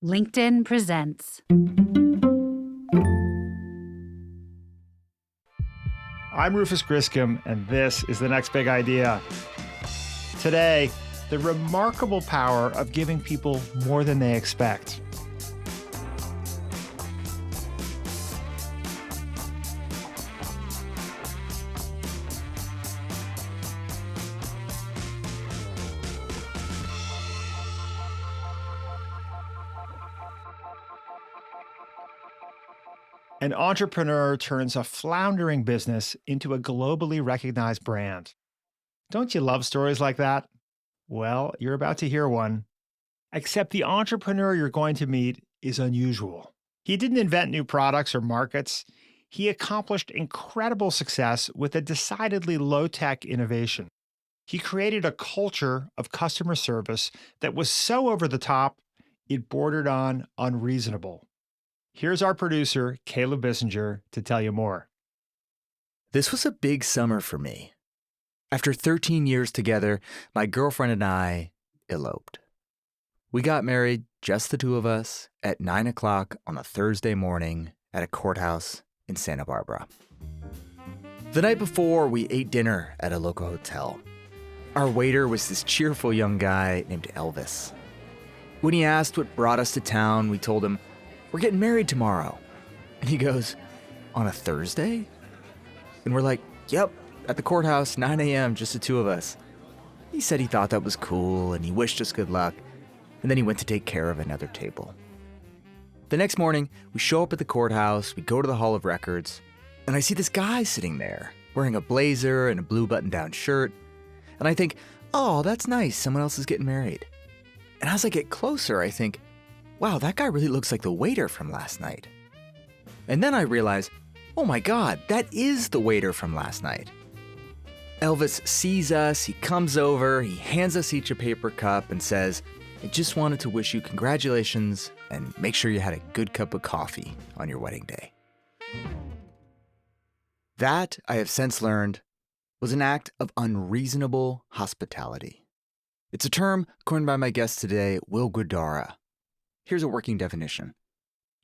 LinkedIn presents. I'm Rufus Griscom, and this is The Next Big Idea. Today, the remarkable power of giving people more than they expect. An entrepreneur turns a floundering business into a globally recognized brand. Don't you love stories like that? Well, you're about to hear one. Except the entrepreneur you're going to meet is unusual. He didn't invent new products or markets. He accomplished incredible success with a decidedly low-tech innovation. He created a culture of customer service that was so over the top, it bordered on unreasonable. Here's our producer, Caleb Bissinger, to tell you more. This was a big summer for me. After 13 years together, my girlfriend and I eloped. We got married, just the two of us, at 9 o'clock on a Thursday morning at a courthouse in Santa Barbara. The night before, we ate dinner at a local hotel. Our waiter was this cheerful young guy named Elvis. When he asked what brought us to town, we told him, "We're getting married tomorrow." And he goes, "On a Thursday?" And we're like, "Yep, at the courthouse, 9 a.m., just the two of us." He said he thought that was cool and he wished us good luck. And then he went to take care of another table. The next morning, we show up at the courthouse, we go to the Hall of Records, and I see this guy sitting there wearing a blazer and a blue button-down shirt. And I think, oh, that's nice, someone else is getting married. And as I get closer, I think, wow, that guy really looks like the waiter from last night. And then I realize, oh my God, that is the waiter from last night. Elvis sees us, he comes over, he hands us each a paper cup and says, "I just wanted to wish you congratulations and make sure you had a good cup of coffee on your wedding day." That, I have since learned, was an act of unreasonable hospitality. It's a term coined by my guest today, Will Guidara. Here's a working definition.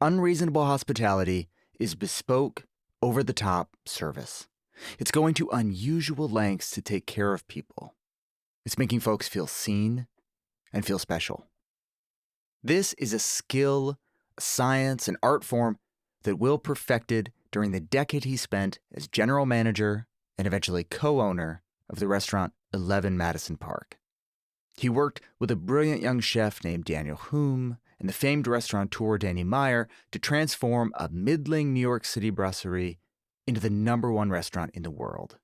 Unreasonable hospitality is bespoke, over-the-top service. It's going to unusual lengths to take care of people. It's making folks feel seen and feel special. This is a skill, a science, an art form that Will perfected during the decade he spent as general manager and eventually co-owner of the restaurant 11 Madison Park. He worked with a brilliant young chef named Daniel Hume and the famed restaurateur Danny Meyer to transform a middling New York City brasserie into the #1 restaurant in the world.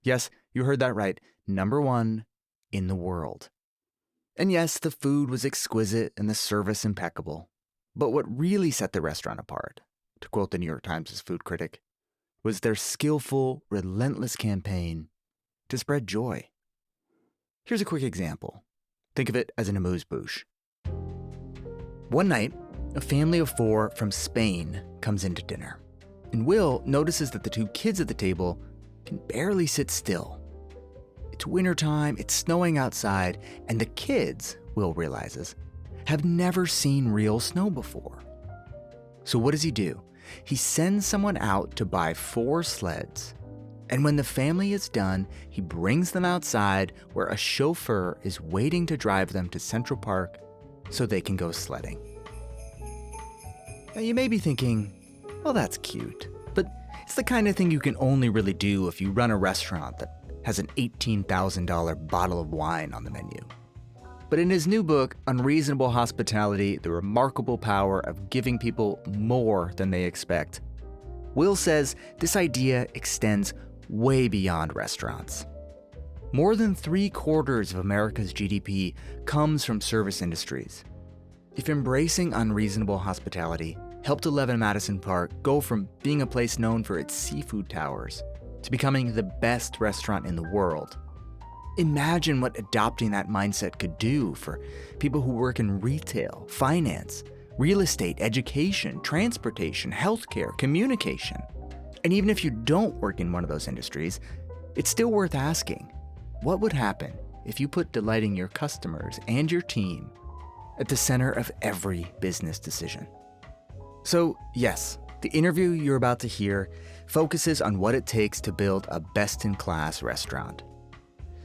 Yes, you heard that right, #1 in the world. And yes, the food was exquisite and the service impeccable. But what really set the restaurant apart, to quote the New York Times' food critic, was their skillful, relentless campaign to spread joy. Here's a quick example. Think of it as an amuse-bouche. One night, a family of 4 from Spain comes into dinner, and Will notices that the 2 kids at the table can barely sit still. It's wintertime, it's snowing outside, and the kids, Will realizes, have never seen real snow before. So what does he do? He sends someone out to buy 4 sleds, and when the family is done, he brings them outside where a chauffeur is waiting to drive them to Central Park so they can go sledding. Now you may be thinking, well, that's cute, but it's the kind of thing you can only really do if you run a restaurant that has an $18,000 bottle of wine on the menu. But in his new book, Unreasonable Hospitality, The Remarkable Power of Giving People More Than They Expect, Will says this idea extends way beyond restaurants. More than 3/4 of America's GDP comes from service industries. If embracing unreasonable hospitality helped 11 Madison Park go from being a place known for its seafood towers to becoming the best restaurant in the world, imagine what adopting that mindset could do for people who work in retail, finance, real estate, education, transportation, healthcare, communication. And even if you don't work in one of those industries, it's still worth asking, what would happen if you put delighting your customers and your team at the center of every business decision. So, yes, the interview you're about to hear focuses on what it takes to build a best-in-class restaurant.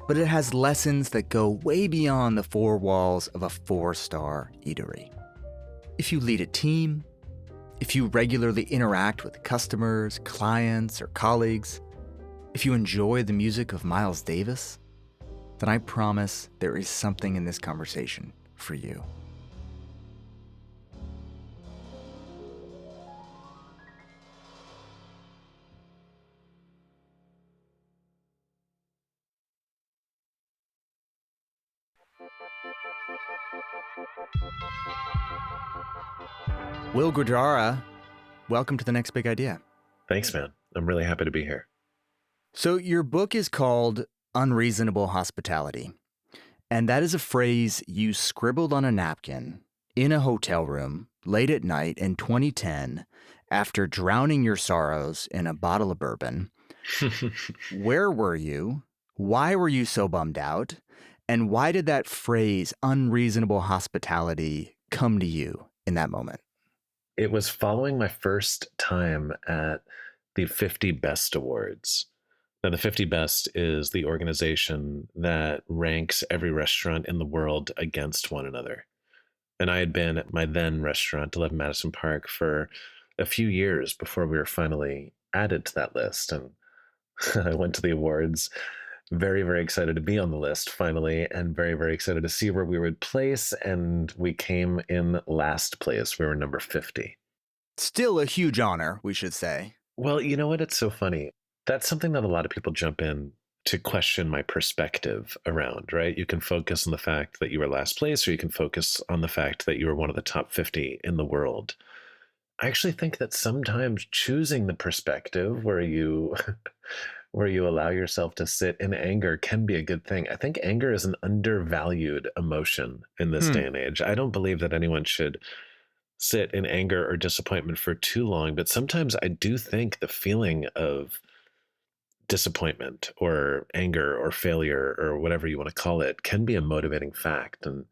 But it has lessons that go way beyond the four walls of a 4-star eatery. If you lead a team, if you regularly interact with customers, clients, or colleagues, if you enjoy the music of Miles Davis, then I promise there is something in this conversation for you. Will Guidara, welcome to The Next Big Idea. Thanks, man. I'm really happy to be here. So your book is called Unreasonable Hospitality, and that is a phrase you scribbled on a napkin in a hotel room late at night in 2010 after drowning your sorrows in a bottle of bourbon. Where were you? Why were you so bummed out? And why did that phrase, unreasonable hospitality, come to you in that moment? It was following my first time at the 50 Best Awards. Now, the 50 Best is the organization that ranks every restaurant in the world against one another. And I had been at my then restaurant, 11 Madison Park, for a few years before we were finally added to that list. And I went to the awards very, very excited to be on the list finally, and very, very excited to see where we would place. And we came in last place. We were number 50. Still a huge honor, we should say. Well, you know what? It's so funny. That's something that a lot of people jump in to question my perspective around, right? You can focus on the fact that you were last place, or you can focus on the fact that you were one of the top 50 in the world. I actually think that sometimes choosing the perspective where you where you allow yourself to sit in anger can be a good thing. I think anger is an undervalued emotion in this day and age. I don't believe that anyone should sit in anger or disappointment for too long, but sometimes I do think the feeling of disappointment or anger or failure or whatever you want to call it can be a motivating fact. And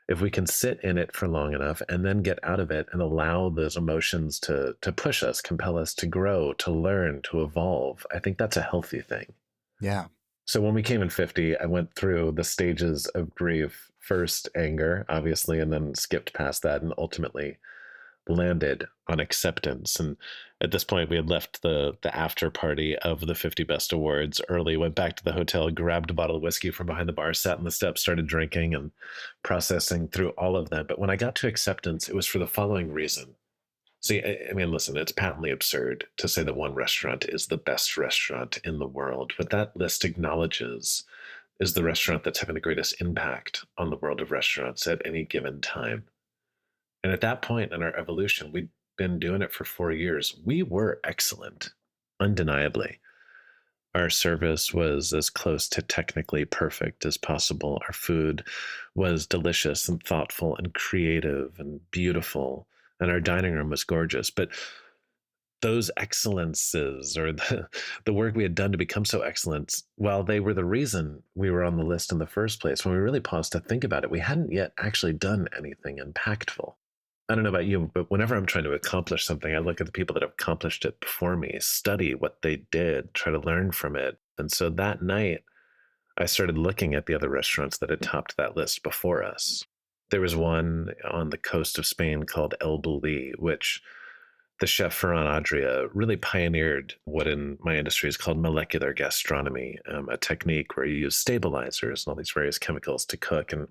if we can sit in it for long enough and then get out of it and allow those emotions to push us, compel us to grow, to learn, to evolve, I think that's a healthy thing. Yeah. So when we came in 50, I went through the stages of grief. First anger, obviously, and then skipped past that and ultimately landed on acceptance. And at this point, we had left the after party of the 50 Best Awards early, went back to the hotel, grabbed a bottle of whiskey from behind the bar, sat on the steps, started drinking and processing through all of that. But when I got to acceptance, it was for the following reason. See, I mean, listen, it's patently absurd to say that one restaurant is the best restaurant in the world. What that list acknowledges is the restaurant that's having the greatest impact on the world of restaurants at any given time. And at that point in our evolution, we'd been doing it for 4 years. We were excellent, undeniably. Our service was as close to technically perfect as possible. Our food was delicious and thoughtful and creative and beautiful. And our dining room was gorgeous. But those excellences, or the work we had done to become so excellent, while they were the reason we were on the list in the first place, when we really paused to think about it, we hadn't yet actually done anything impactful. I don't know about you, but whenever I'm trying to accomplish something, I look at the people that have accomplished it before me, study what they did, try to learn from it. And so that night, I started looking at the other restaurants that had topped that list before us. There was one on the coast of Spain called El Bulli, which the chef Ferran Adria really pioneered what in my industry is called molecular gastronomy, a technique where you use stabilizers and all these various chemicals to cook. And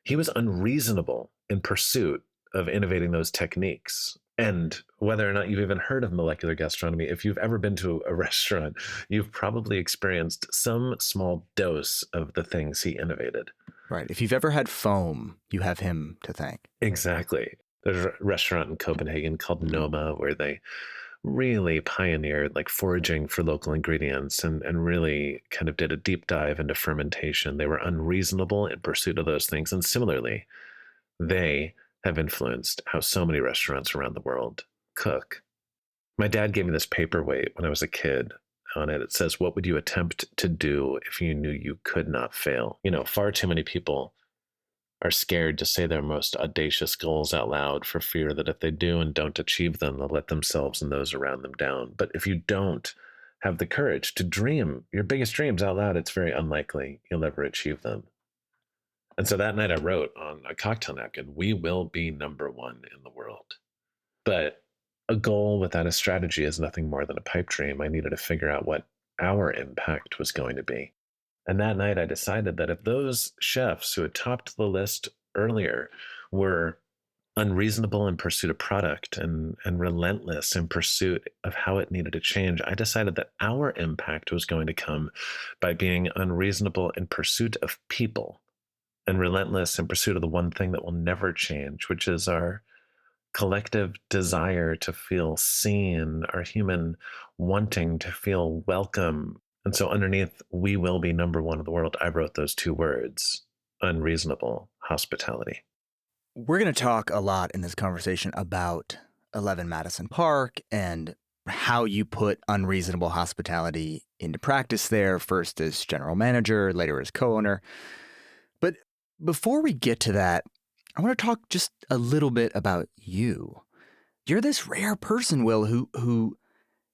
he was unreasonable in pursuit of innovating those techniques. And whether or not you've even heard of molecular gastronomy, if you've ever been to a restaurant, you've probably experienced some small dose of the things he innovated. Right. If you've ever had foam, you have him to thank. Exactly. There's a restaurant in Copenhagen called Noma where they really pioneered like foraging for local ingredients and really kind of did a deep dive into fermentation. They were unreasonable in pursuit of those things. And similarly, they have influenced how so many restaurants around the world cook. My dad gave me this paperweight when I was a kid. On it, it says, "What would you attempt to do if you knew you could not fail?" You know, far too many people are scared to say their most audacious goals out loud for fear that if they do and don't achieve them, they'll let themselves and those around them down. But if you don't have the courage to dream your biggest dreams out loud, it's very unlikely you'll ever achieve them. And so that night I wrote on a cocktail napkin, "We will be number one in the world." But a goal without a strategy is nothing more than a pipe dream. I needed to figure out what our impact was going to be. And that night I decided that if those chefs who had topped the list earlier were unreasonable in pursuit of product and relentless in pursuit of how it needed to change, I decided that our impact was going to come by being unreasonable in pursuit of people and relentless in pursuit of the one thing that will never change, which is our collective desire to feel seen, our human wanting to feel welcome. And so underneath, "We will be number one in the world," I wrote those two words, unreasonable hospitality. We're going to talk a lot in this conversation about 11 Madison Park and how you put unreasonable hospitality into practice there, first as general manager, later as co-owner. But before we get to that, I want to talk just a little bit about you. You're this rare person, Will, who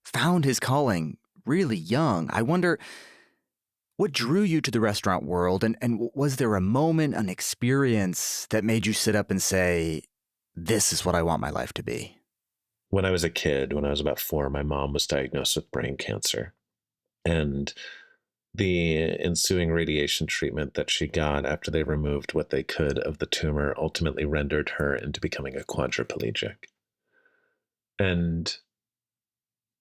found his calling really young. I wonder, what drew you to the restaurant world, and was there a moment, an experience that made you sit up and say, "This is what I want my life to be"? When I was a kid, when I was about 4, my mom was diagnosed with brain cancer. And the ensuing radiation treatment that she got after they removed what they could of the tumor ultimately rendered her into becoming a quadriplegic. And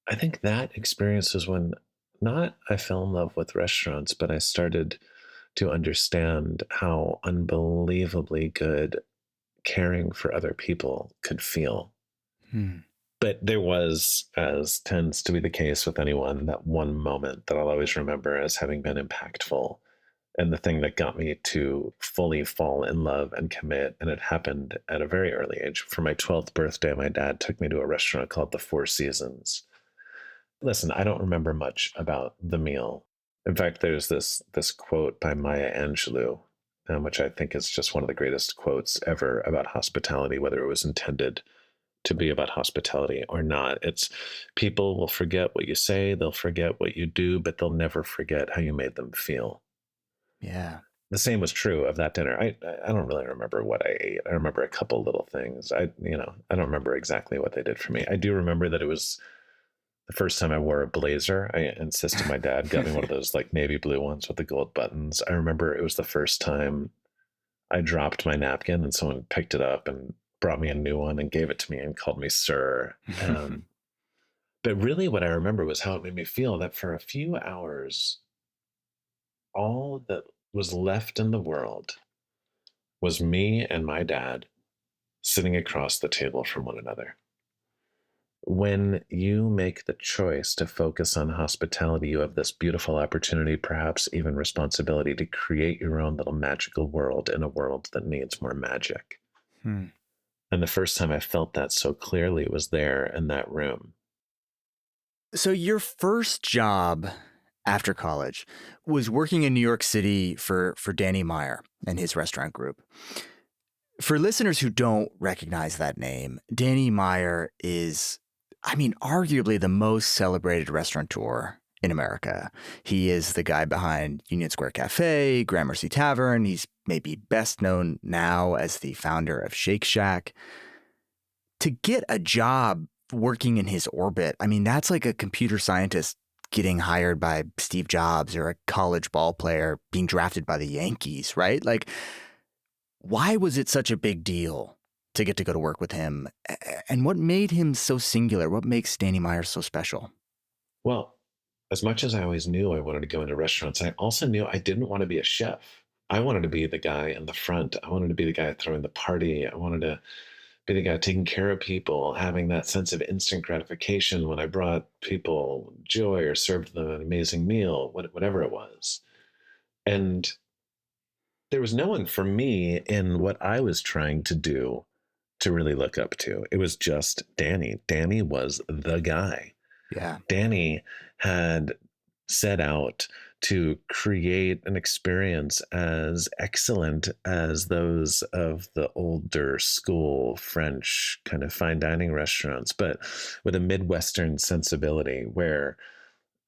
I think that experience was when not I fell in love with restaurants, but I started to understand how unbelievably good caring for other people could feel. Hmm. But there was, as tends to be the case with anyone, that one moment that I'll always remember as having been impactful and the thing that got me to fully fall in love and commit. And it happened at a very early age. For my 12th birthday, my dad took me to a restaurant called the Four Seasons. Listen, I don't remember much about the meal. In fact, there's this quote by Maya Angelou, which I think is just one of the greatest quotes ever about hospitality, whether it was intended to be about hospitality or not. It's, "People will forget what you say, they'll forget what you do, but they'll never forget how you made them feel." Yeah. The same was true of that dinner. I don't really remember what I ate. I remember a couple little things. I don't remember exactly what they did for me. I do remember that it was the first time I wore a blazer. I insisted my dad got me one of those like navy blue ones with the gold buttons. I remember it was the first time I dropped my napkin and someone picked it up and brought me a new one and gave it to me and called me sir. But really what I remember was how it made me feel that for a few hours, all that was left in the world was me and my dad sitting across the table from one another. When you make the choice to focus on hospitality, you have this beautiful opportunity, perhaps even responsibility, to create your own little magical world in a world that needs more magic. Hmm. And the first time I felt that so clearly was there in that room. So your first job after college was working in New York City for Danny Meyer and his restaurant group. For listeners who don't recognize that name, Danny Meyer is, arguably the most celebrated restaurateur in America. He is the guy behind Union Square Cafe, Gramercy Tavern. He's maybe best known now as the founder of Shake Shack. To get a job working in his orbit, that's like a computer scientist getting hired by Steve Jobs or a college ball player being drafted by the Yankees, right? Like, why was it such a big deal to get to go to work with him? And what made him so singular? What makes Danny Meyer so special? Well, as much as I always knew I wanted to go into restaurants, I also knew I didn't want to be a chef. I wanted to be the guy in the front. I wanted to be the guy throwing the party. I wanted to be the guy taking care of people, having that sense of instant gratification when I brought people joy or served them an amazing meal, whatever it was. And there was no one for me in what I was trying to do to really look up to. It was just Danny. Danny was the guy. Yeah. Danny had set out to create an experience as excellent as those of the older school French kind of fine dining restaurants, but with a Midwestern sensibility where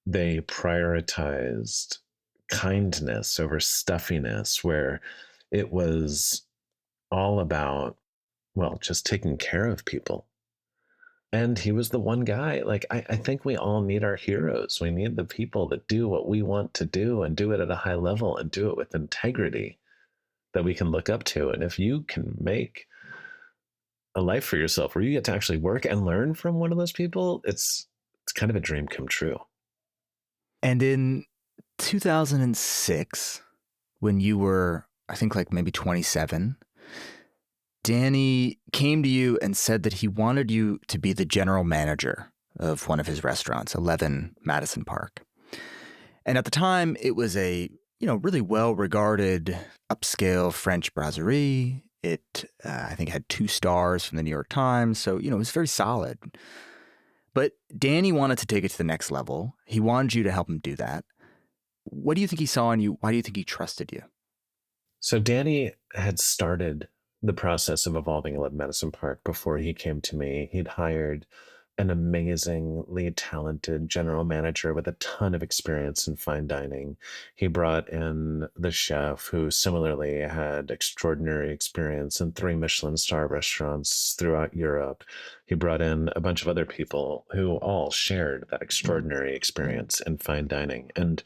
they prioritized kindness over stuffiness, where it was all about, well, just taking care of people. And he was the one guy. Like, I think we all need our heroes. We need the people that do what we want to do and do it at a high level and do it with integrity that we can look up to. And if you can make a life for yourself where you get to actually work and learn from one of those people, it's kind of a dream come true. And in 2006, when you were, I think, like maybe 27, Danny came to you and said that he wanted you to be the general manager of one of his restaurants, 11 Madison Park. And at the time, it was a, really well-regarded upscale French brasserie. It, I think, had 2 stars from the New York Times. So, it was very solid. But Danny wanted to take it to the next level. He wanted you to help him do that. What do you think he saw in you? Why do you think he trusted you? So Danny had started the process of evolving 11 Madison Park before he came to me. He'd hired an amazingly talented general manager with a ton of experience in fine dining. He brought in the chef who similarly had extraordinary experience in 3 Michelin star restaurants throughout Europe. He brought in a bunch of other people who all shared that extraordinary experience in fine dining. And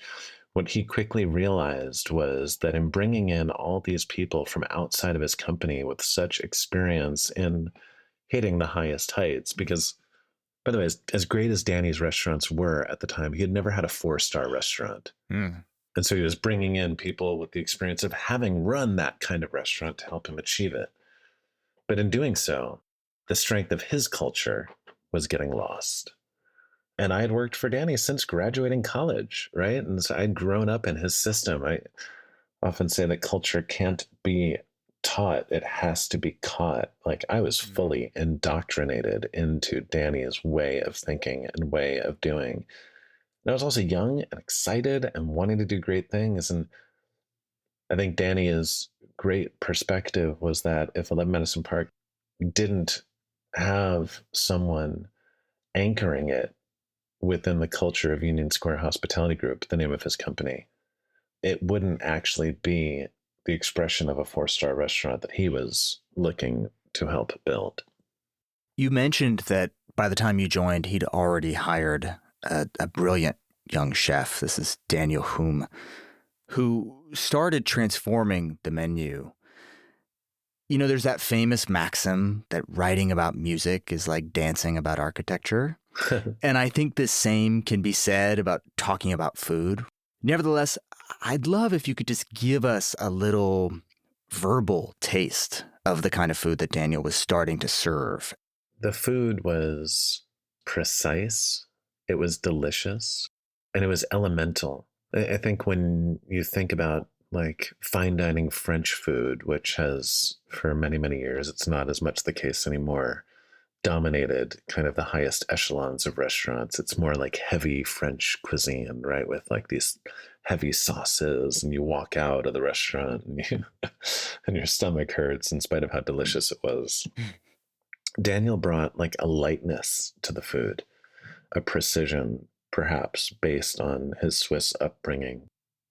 what he quickly realized was that in bringing in all these people from outside of his company with such experience in hitting the highest heights, because, by the way, as great as Danny's restaurants were at the time, he had never had a 4-star restaurant. Mm. And so he was bringing in people with the experience of having run that kind of restaurant to help him achieve it. But in doing so, the strength of his culture was getting lost. And I had worked for Danny since graduating college, right? And so I'd grown up in his system. I often say that culture can't be taught, it has to be caught. Like, I was fully indoctrinated into Danny's way of thinking and way of doing. And I was also young and excited and wanting to do great things. And I think Danny's great perspective was that if 11 Madison Park didn't have someone anchoring it within the culture of Union Square Hospitality Group, the name of his company, it wouldn't actually be the expression of a 4-star restaurant that he was looking to help build. You mentioned that by the time you joined, he'd already hired a brilliant young chef. This is Daniel Hume, who started transforming the menu. There's that famous maxim that writing about music is like dancing about architecture. And I think the same can be said about talking about food. Nevertheless, I'd love if you could just give us a little verbal taste of the kind of food that Daniel was starting to serve. The food was precise, it was delicious, and it was elemental. I think when you think about like fine dining French food, which has for many, many years, it's not as much the case anymore, dominated kind of the highest echelons of restaurants. It's more like heavy French cuisine, right? With like these heavy sauces, and you walk out of the restaurant and, and your stomach hurts in spite of how delicious it was. Daniel brought like a lightness to the food, a precision, perhaps based on his Swiss upbringing,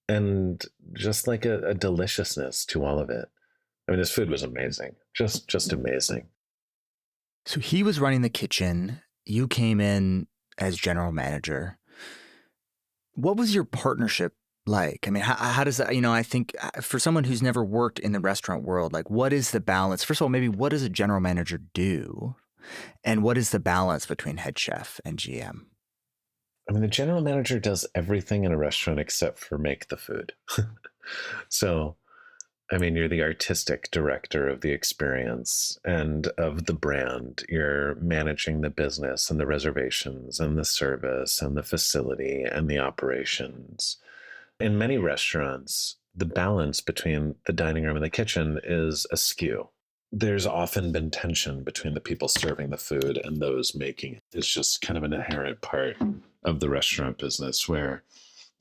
and just like a deliciousness to all of it. I mean, his food was amazing, just amazing. So he was running the kitchen. You came in as general manager. What was your partnership like? I mean, how does that, I think for someone who's never worked in the restaurant world, like what is the balance? First of all, maybe what does a general manager do? And what is the balance between head chef and GM? I mean, the general manager does everything in a restaurant except for make the food. So, I mean, you're the artistic director of the experience and of the brand. You're managing the business and the reservations and the service and the facility and the operations. In many restaurants, the balance between the dining room and the kitchen is askew. There's often been tension between the people serving the food and those making it. It's just kind of an inherent part of the restaurant business where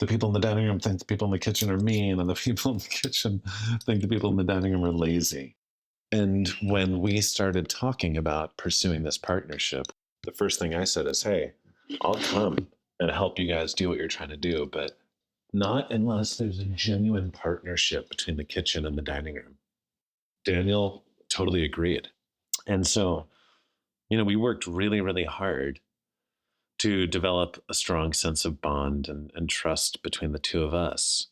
the people in the dining room think the people in the kitchen are mean, and the people in the kitchen think the people in the dining room are lazy. And when we started talking about pursuing this partnership, the first thing I said is, hey, I'll come and help you guys do what you're trying to do, but not unless there's a genuine partnership between the kitchen and the dining room. Daniel totally agreed. And so, we worked really, really hard to develop a strong sense of bond and trust between the two of us.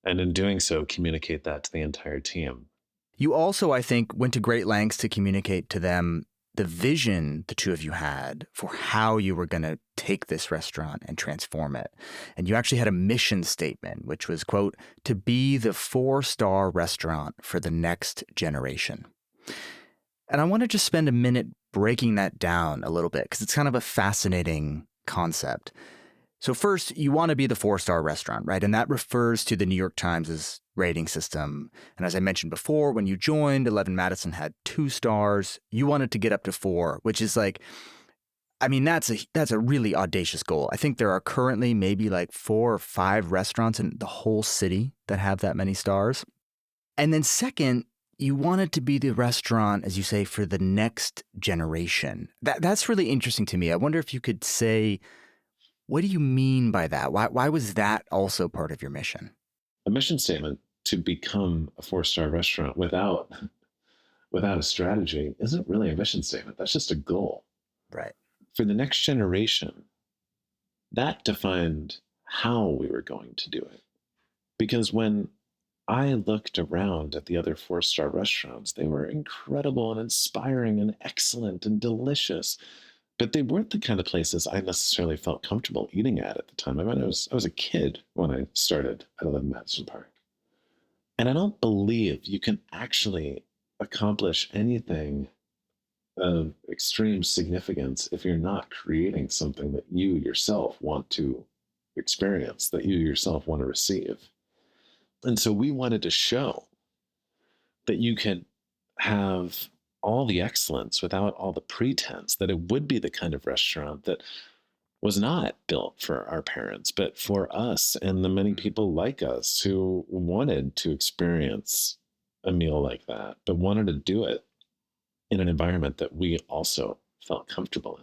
And in doing so, communicate that to the entire team. You also, I think, went to great lengths to communicate to them the vision the two of you had for how you were going to take this restaurant and transform it. And you actually had a mission statement, which was, quote, to be the 4-star restaurant for the next generation. And I want to just spend a minute breaking that down a little bit because it's kind of a fascinating concept. So first, you want to be the 4-star restaurant, right? And that refers to the New York Times' rating system. And as I mentioned before, when you joined, 11 Madison had 2 stars. You wanted to get up to 4, which is like, I mean, that's a really audacious goal. I think there are currently maybe like 4 or 5 restaurants in the whole city that have that many stars. And then second, you wanted to be the restaurant, as you say, for the next generation. That's really interesting to me. I wonder if you could say, what do you mean by that? Why was that also part of your mission? A mission statement to become a 4-star restaurant without a strategy isn't really a mission statement. That's just a goal. Right. For the next generation, that defined how we were going to do it. Because when I looked around at the other 4-star restaurants, they were incredible and inspiring and excellent and delicious. But they weren't the kind of places I necessarily felt comfortable eating at the time. I mean, I was a kid when I started at 11 Madison Park. And I don't believe you can actually accomplish anything of extreme significance if you're not creating something that you yourself want to experience, that you yourself want to receive. And so we wanted to show that you could have all the excellence without all the pretense, that it would be the kind of restaurant that was not built for our parents, but for us and the many people like us who wanted to experience a meal like that, but wanted to do it in an environment that we also felt comfortable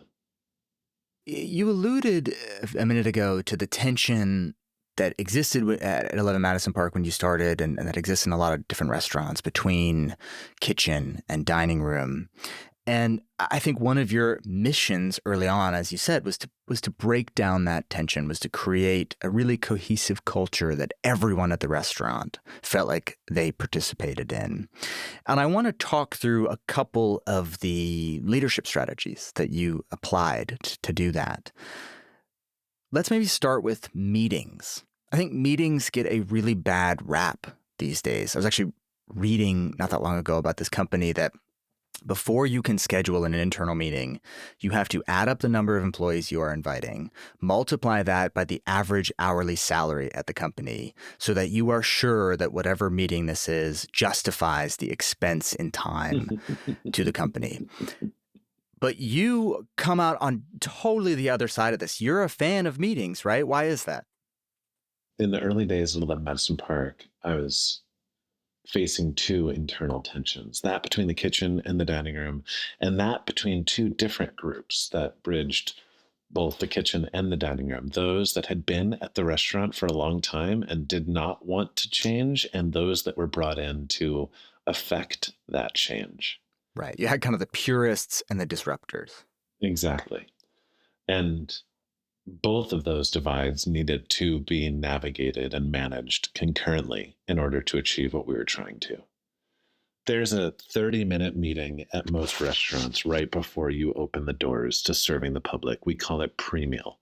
in. You alluded a minute ago to the tension that existed at 11 Madison Park when you started and that exists in a lot of different restaurants between kitchen and dining room. And I think one of your missions early on, as you said, was to break down that tension, was to create a really cohesive culture that everyone at the restaurant felt like they participated in. And I want to talk through a couple of the leadership strategies that you applied to do that. Let's maybe start with meetings. I think meetings get a really bad rap these days. I was actually reading not that long ago about this company that before you can schedule an internal meeting, you have to add up the number of employees you are inviting, multiply that by the average hourly salary at the company so that you are sure that whatever meeting this is justifies the expense in time to the company. But you come out on totally the other side of this. You're a fan of meetings, right? Why is that? In the early days of 11 Madison Park, I was facing 2 internal tensions, that between the kitchen and the dining room, and that between 2 different groups that bridged both the kitchen and the dining room. Those that had been at the restaurant for a long time and did not want to change, and those that were brought in to affect that change. Right. You had kind of the purists and the disruptors. Exactly. And both of those divides needed to be navigated and managed concurrently in order to achieve what we were trying to. There's a 30-minute meeting at most restaurants right before you open the doors to serving the public. We call it pre-meal.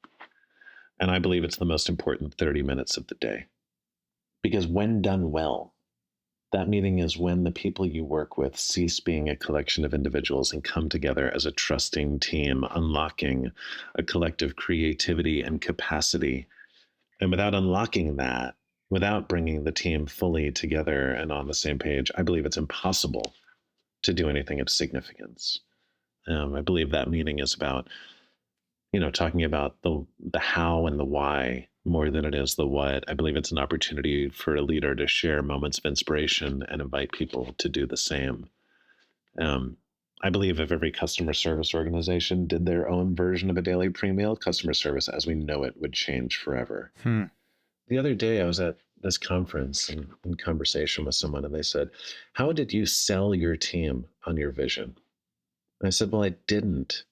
And I believe it's the most important 30 minutes of the day. Because when done well, that meeting is when the people you work with cease being a collection of individuals and come together as a trusting team, unlocking a collective creativity and capacity. And without unlocking that, without bringing the team fully together and on the same page, I believe it's impossible to do anything of significance. I believe that meeting is about, talking about the how and the why more than it is the what. I believe it's an opportunity for a leader to share moments of inspiration and invite people to do the same. I believe if every customer service organization did their own version of a daily pre-meal, customer service as we know it would change forever. The other day I was at this conference and in conversation with someone, and they said, "How did you sell your team on your vision?" And I said, "Well, I didn't."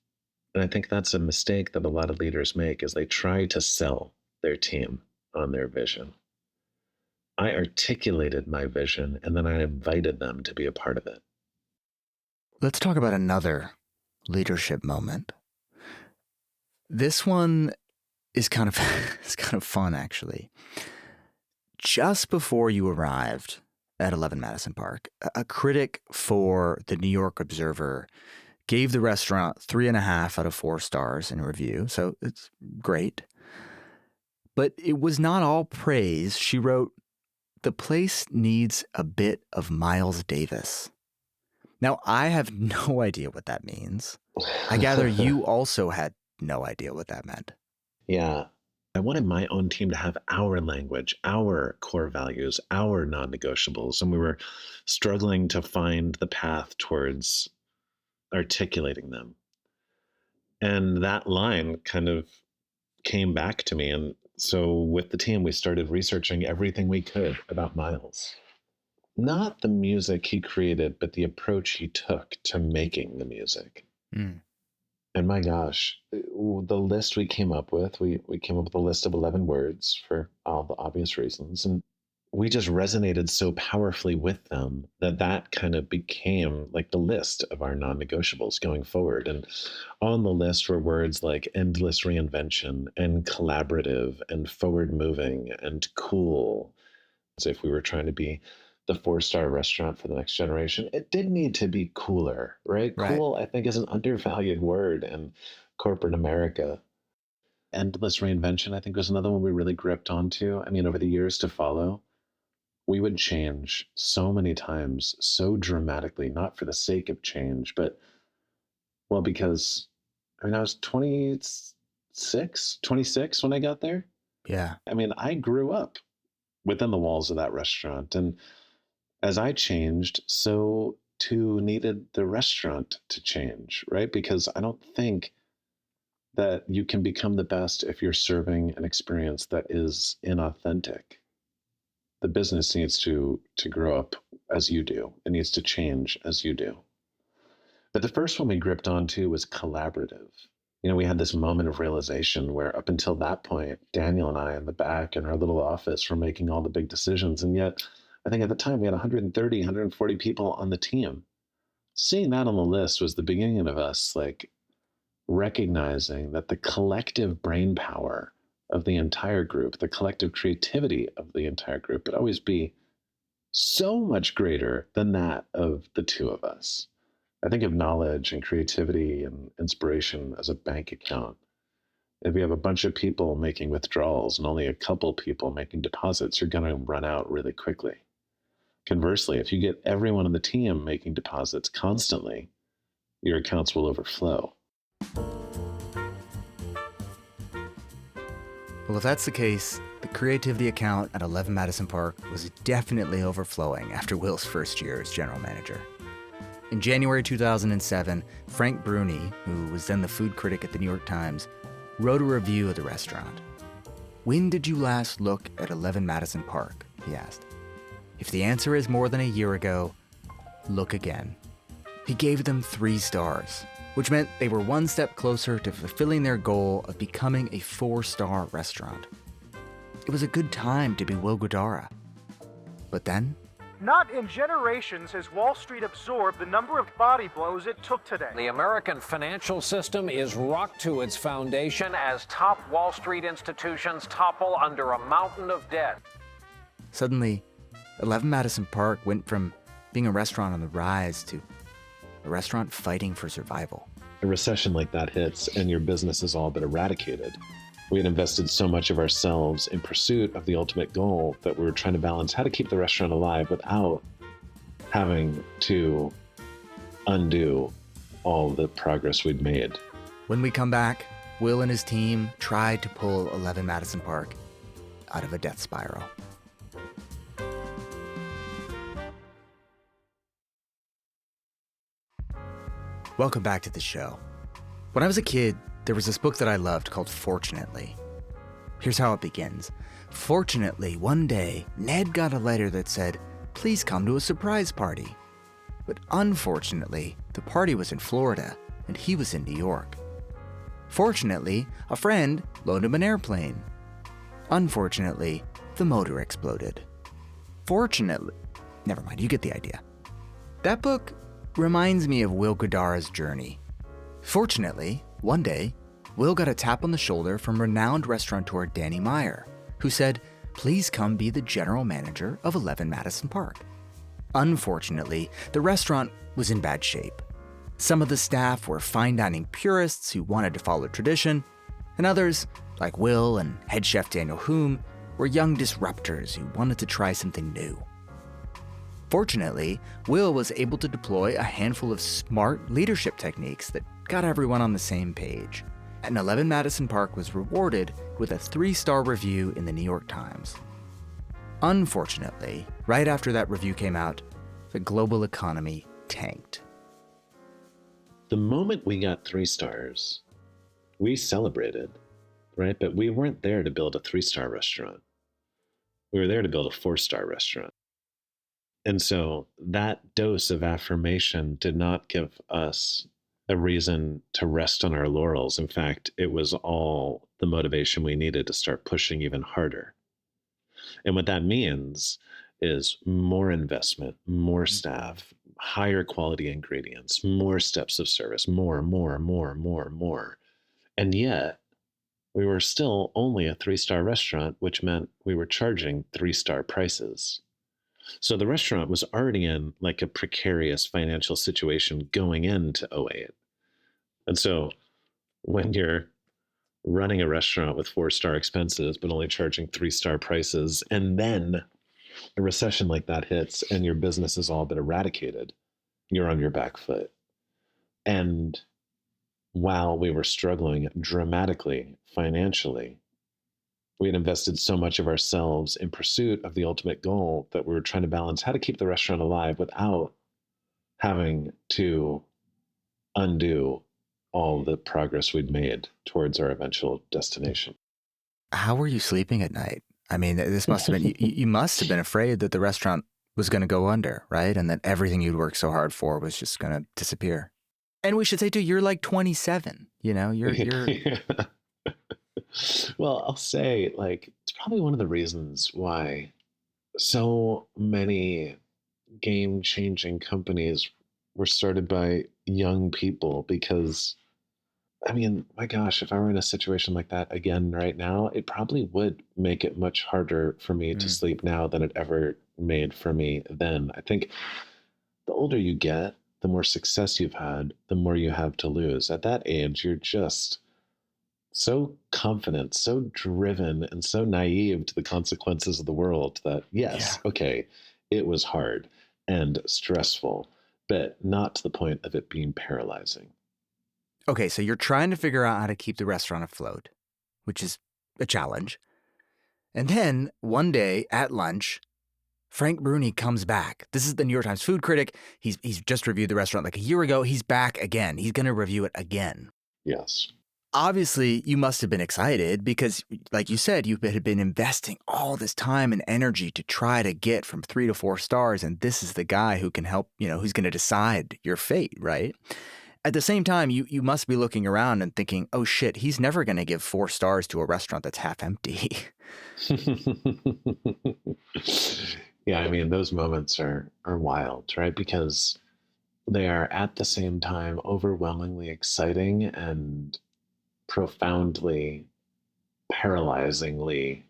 And I think that's a mistake that a lot of leaders make, is they try to sell their team on their vision. I articulated my vision, and then I invited them to be a part of it. Let's talk about another leadership moment. This one is kind of it's kind of fun, actually. Just before you arrived at 11 Madison Park, a critic for the New York Observer gave the restaurant 3.5 out of 4 stars in a review, so it's great. But it was not all praise. She wrote, "The place needs a bit of Miles Davis." Now, I have no idea what that means. I gather you also had no idea what that meant. Yeah. I wanted my own team to have our language, our core values, our non-negotiables, and we were struggling to find the path towards articulating them. And that line kind of came back to me. And so with the team, we started researching everything we could about Miles. Not the music he created, but the approach he took to making the music. And my gosh, the list we came up with, we came up with a list of 11 words for all the obvious reasons. And we just resonated so powerfully with them that kind of became like the list of our non-negotiables going forward. And on the list were words like endless reinvention and collaborative and forward moving and cool. As if we were trying to be the 4-star restaurant for the next generation, it did need to be cooler, right? Cool, I think, is an undervalued word in corporate America. Endless reinvention, I think, was another one we really gripped onto. I mean, over the years to follow, we would change so many times, so dramatically, not for the sake of change, but, well, because, I mean, I was 26 when I got there. Yeah. I mean, I grew up within the walls of that restaurant. And as I changed, so too needed the restaurant to change, right? Because I don't think that you can become the best if you're serving an experience that is inauthentic. The business needs to grow up as you do. It needs to change as you do. But the first one we gripped onto was collaborative. You know, we had this moment of realization where up until that point, Daniel and I in the back in our little office were making all the big decisions. And yet, I think at the time we had 130, 140 people on the team. Seeing that on the list was the beginning of us like recognizing that the collective brain power of the entire group, the collective creativity of the entire group would always be so much greater than that of the two of us. I think of knowledge and creativity and inspiration as a bank account. If you have a bunch of people making withdrawals and only a couple people making deposits, you're going to run out really quickly. Conversely, if you get everyone on the team making deposits constantly, your accounts will overflow. Well, if that's the case, the creativity account at 11 Madison Park was definitely overflowing after Will's first year as general manager. In January 2007, Frank Bruni, who was then the food critic at the New York Times, wrote a review of the restaurant. "When did you last look at 11 Madison Park?" he asked. "If the answer is more than a year ago, look again." He gave them 3 stars, which meant they were one step closer to fulfilling their goal of becoming a 4-star restaurant. It was a good time to be Will Guidara. But then, not in generations has Wall Street absorbed the number of body blows it took today. The American financial system is rocked to its foundation as top Wall Street institutions topple under a mountain of debt. suddenly, 11 Madison Park went from being a restaurant on the rise to a restaurant fighting for survival. A recession like that hits and your business is all but eradicated. We had invested so much of ourselves in pursuit of the ultimate goal that we were trying to balance how to keep the restaurant alive without having to undo all the progress we'd made. When we come back, Will and his team tried to pull 11 Madison Park out of a death spiral. Welcome back to the show. When I was a kid, there was this book that I loved called Fortunately. Here's how it begins. Fortunately, one day, Ned got a letter that said, "Please come to a surprise party." But unfortunately, the party was in Florida, and he was in New York. Fortunately, a friend loaned him an airplane. Unfortunately, the motor exploded. Fortunately, never mind, you get the idea. That book reminds me of Will Guidara's journey. Fortunately, one day, Will got a tap on the shoulder from renowned restaurateur Danny Meyer, who said, "Please come be the general manager of 11 Madison Park." Unfortunately, the restaurant was in bad shape. Some of the staff were fine dining purists who wanted to follow tradition, and others, like Will and head chef Daniel Hume, were young disruptors who wanted to try something new. Fortunately, Will was able to deploy a handful of smart leadership techniques that got everyone on the same page, and 11 Madison Park was rewarded with a 3-star review in the New York Times. Unfortunately, right after that review came out, the global economy tanked. The moment we got 3 stars, we celebrated, right? But we weren't there to build a 3-star restaurant. We were there to build a 4-star restaurant. And so that dose of affirmation did not give us a reason to rest on our laurels. In fact, it was all the motivation we needed to start pushing even harder. And what that means is more investment, more staff, higher quality ingredients, more steps of service, more. And yet, we were still only a 3-star restaurant, which meant we were charging 3-star prices. So the restaurant was already in like a precarious financial situation going into 2008. And so when you're running a restaurant with 4-star expenses, but only charging 3-star prices, and then a recession like that hits and your business is all but eradicated, you're on your back foot. And while we were struggling dramatically financially, we had invested so much of ourselves in pursuit of the ultimate goal that we were trying to balance how to keep the restaurant alive without having to undo all the progress we'd made towards our eventual destination. How were you sleeping at night? I mean, this must have been, you must have been afraid that the restaurant was going to go under, right? And that everything you'd worked so hard for was just going to disappear. And we should say too, you're like 27, you know, you're. Well, I'll say, like, it's probably one of the reasons why so many game-changing companies were started by young people, because, I mean, my gosh, if I were in a situation like that again right now, it probably would make it much harder for me to sleep now than it ever made for me then. I think the older you get, the more success you've had, the more you have to lose. At that age, you're just so confident, so driven, and so naive to the consequences of the world that, yes, okay, it was hard and stressful, but not to the point of it being paralyzing. Okay, so you're trying to figure out how to keep the restaurant afloat, which is a challenge. And then one day at lunch, Frank Bruni comes back. This is the New York Times food critic. He's just reviewed the restaurant like a year ago. He's back again. He's going to review it again. Yes. Obviously, you must have been excited because, like you said, you had been investing all this time and energy to try to get from 3 to 4 stars, and this is the guy who can help, you know, who's going to decide your fate, right? At the same time, you must be looking around and thinking, oh shit, he's never going to give 4 stars to a restaurant that's half empty. Yeah, I mean, those moments are wild, right? Because they are at the same time overwhelmingly exciting and profoundly, paralyzingly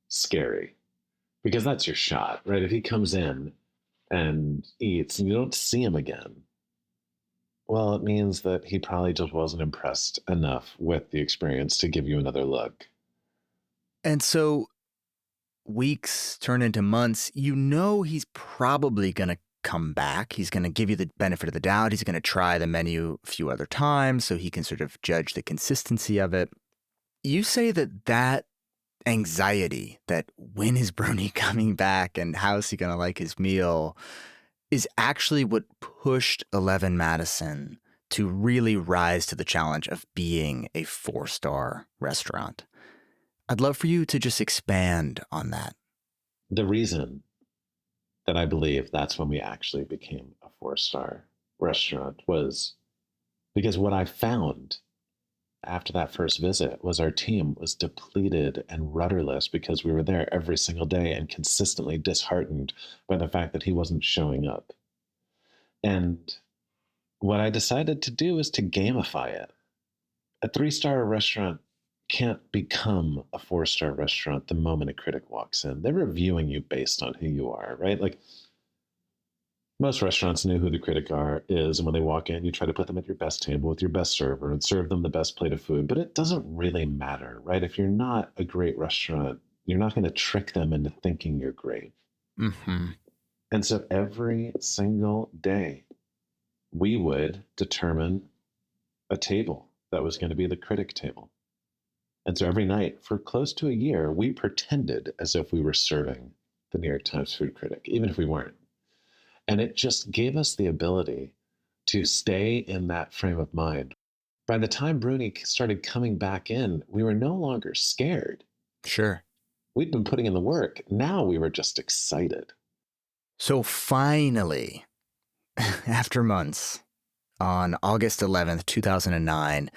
scary. Because that's your shot, right? If he comes in and eats and you don't see him again, well, it means that he probably just wasn't impressed enough with the experience to give you another look. And so weeks turn into months. You know he's probably going to come back. He's going to give you the benefit of the doubt. He's going to try the menu a few other times so he can sort of judge the consistency of it. You say that anxiety that when is Bruni coming back and how is he going to like his meal is actually what pushed 11 Madison to really rise to the challenge of being a 4-star restaurant. I'd love for you to just expand on that. The reason that I believe that's when we actually became a 4-star restaurant was because what I found after that first visit was our team was depleted and rudderless because we were there every single day and consistently disheartened by the fact that he wasn't showing up. And what I decided to do is to gamify it. A 3-star restaurant can't become a 4-star restaurant the moment a critic walks in. They're reviewing you based on who you are, right? Like most restaurants know who the critic is, and when they walk in, you try to put them at your best table with your best server and serve them the best plate of food. But it doesn't really matter, right? If you're not a great restaurant, you're not going to trick them into thinking you're great. Mm-hmm. And so every single day, we would determine a table that was going to be the critic table. And so every night for close to a year, we pretended as if we were serving the New York Times food critic, even if we weren't. And it just gave us the ability to stay in that frame of mind. By the time Bruni started coming back in, we were no longer scared. Sure. We'd been putting in the work. Now we were just excited. So finally, after months, on August 11th, 2009,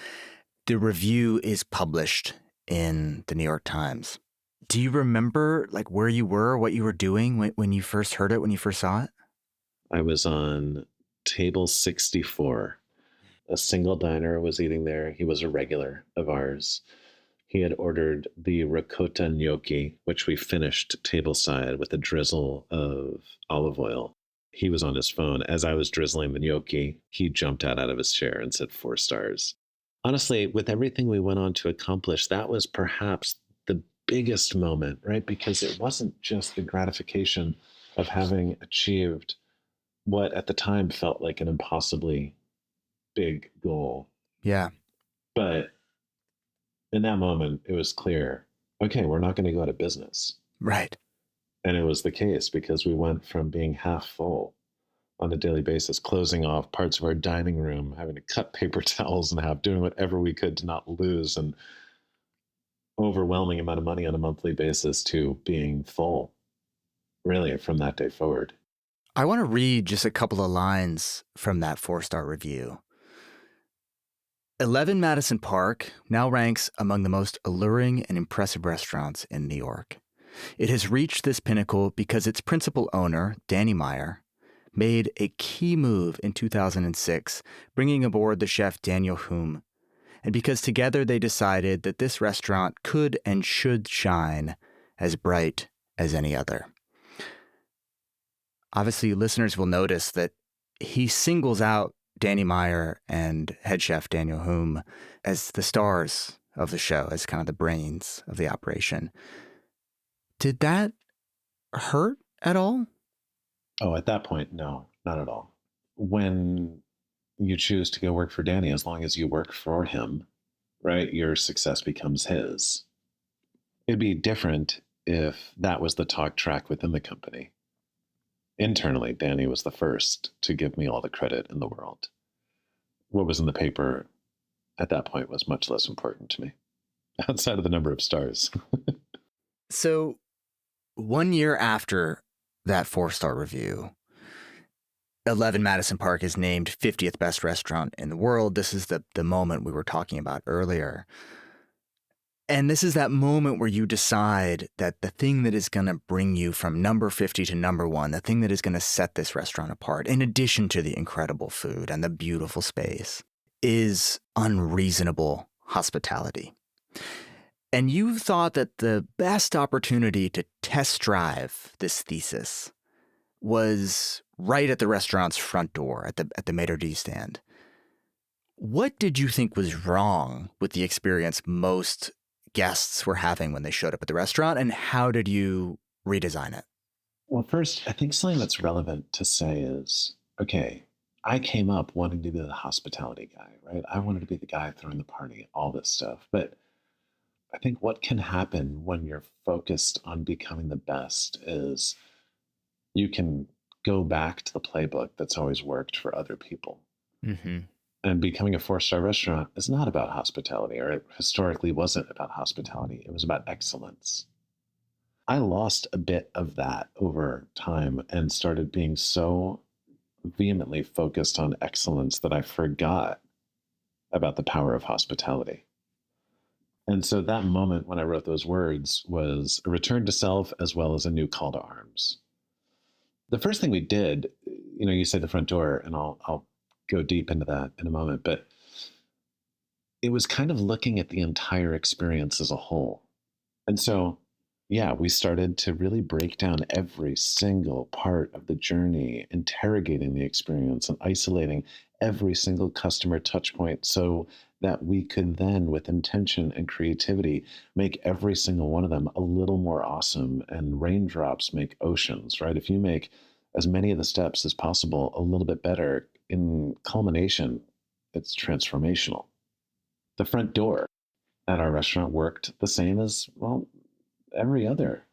the review is published in the New York Times. Do you remember like where you were, what you were doing when you first heard it, when you first saw it? I was on table 64. A single diner was eating there. He was a regular of ours. He had ordered the ricotta gnocchi, which we finished tableside with a drizzle of olive oil. He was on his phone. As I was drizzling the gnocchi, he jumped out of his chair and said 4 stars. Honestly, with everything we went on to accomplish, that was perhaps the biggest moment, right? Because it wasn't just the gratification of having achieved what at the time felt like an impossibly big goal. Yeah. But in that moment, it was clear, okay, we're not going to go out of business. Right. And it was the case because we went from being half full on a daily basis, closing off parts of our dining room, having to cut paper towels in half, doing whatever we could to not lose an overwhelming amount of money on a monthly basis, to being full, really, from that day forward. I want to read just a couple of lines from that 4-star review. 11 Madison Park now ranks among the most alluring and impressive restaurants in New York. It has reached this pinnacle because its principal owner, Danny Meyer, made a key move in 2006, bringing aboard the chef Daniel Hume, and because together they decided that this restaurant could and should shine as bright as any other. Obviously, listeners will notice that he singles out Danny Meyer and head chef Daniel Hume as the stars of the show, as kind of the brains of the operation. Did that hurt at all? Oh, at that point, no, not at all. When you choose to go work for Danny, as long as you work for him, right, your success becomes his. It'd be different if that was the talk track within the company. Internally, Danny was the first to give me all the credit in the world. What was in the paper at that point was much less important to me, outside of the number of stars. So 1 year after that 4-star review, 11 Madison Park is named 50th best restaurant in the world. This is the moment we were talking about earlier. And this is that moment where you decide that the thing that is going to bring you from number 50 to number 1, the thing that is going to set this restaurant apart, in addition to the incredible food and the beautiful space, is unreasonable hospitality. And you thought that the best opportunity to test drive this thesis was right at the restaurant's front door, at the maitre d' stand. What did you think was wrong with the experience most guests were having when they showed up at the restaurant, and how did you redesign it? Well, first, I think something that's relevant to say is, okay, I came up wanting to be the hospitality guy, right? I wanted to be the guy throwing the party, all this stuff. But I think what can happen when you're focused on becoming the best is you can go back to the playbook that's always worked for other people. Mm-hmm. And becoming a 4-star restaurant is not about hospitality, or it historically wasn't about hospitality. It was about excellence. I lost a bit of that over time and started being so vehemently focused on excellence that I forgot about the power of hospitality. And so that moment when I wrote those words was a return to self as well as a new call to arms. The first thing we did, you said the front door, and I'll go deep into that in a moment, but it was kind of looking at the entire experience as a whole. And so, yeah, we started to really break down every single part of the journey, interrogating the experience and isolating every single customer touch point so that we could then, with intention and creativity, make every single one of them a little more awesome. And raindrops make oceans, right? If you make as many of the steps as possible a little bit better, in culmination, it's transformational. The front door at our restaurant worked the same as, well, every other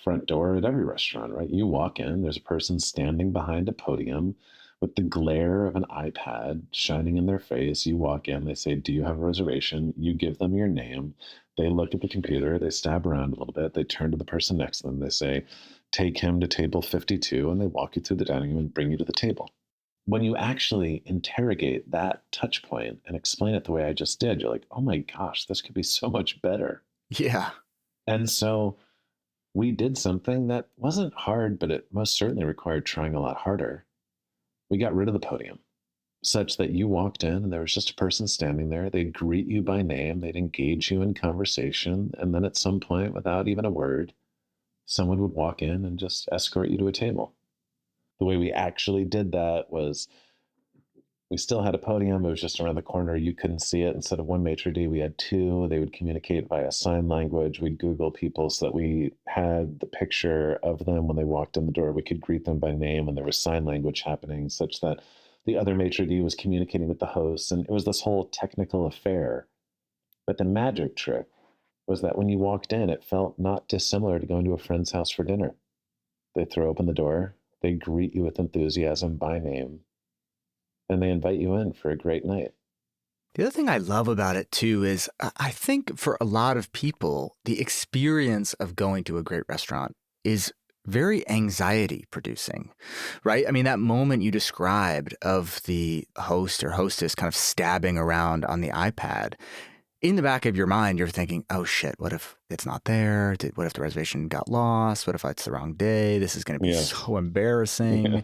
front door at every restaurant, right? You walk in, there's a person standing behind a podium with the glare of an iPad shining in their face. You walk in, they say, "Do you have a reservation?" You give them your name. They look at the computer, they stab around a little bit, they turn to the person next to them, they say, "Take him to table 52, and they walk you through the dining room and bring you to the table. When you actually interrogate that touch point and explain it the way I just did, you're like, oh my gosh, this could be so much better. Yeah. And so we did something that wasn't hard, but it most certainly required trying a lot harder. We got rid of the podium such that you walked in and there was just a person standing there. They'd greet you by name, they'd engage you in conversation. And then at some point, without even a word, someone would walk in and just escort you to a table. The way we actually did that was we still had a podium. It was just around the corner. You couldn't see it. Instead of one maitre d', we had two. They would communicate via sign language. We'd Google people so that we had the picture of them when they walked in the door. We could greet them by name, and there was sign language happening such that the other maitre d' was communicating with the host. And it was this whole technical affair. But the magic trick was that when you walked in, it felt not dissimilar to going to a friend's house for dinner. They throw open the door. They greet you with enthusiasm by name, and they invite you in for a great night. The other thing I love about it, too, is I think for a lot of people, the experience of going to a great restaurant is very anxiety producing, right? I mean, that moment you described of the host or hostess kind of stabbing around on the iPad, in the back of your mind, you're thinking, oh shit, what if it's not there? What if the reservation got lost? What if it's the wrong day? This is going to be so embarrassing.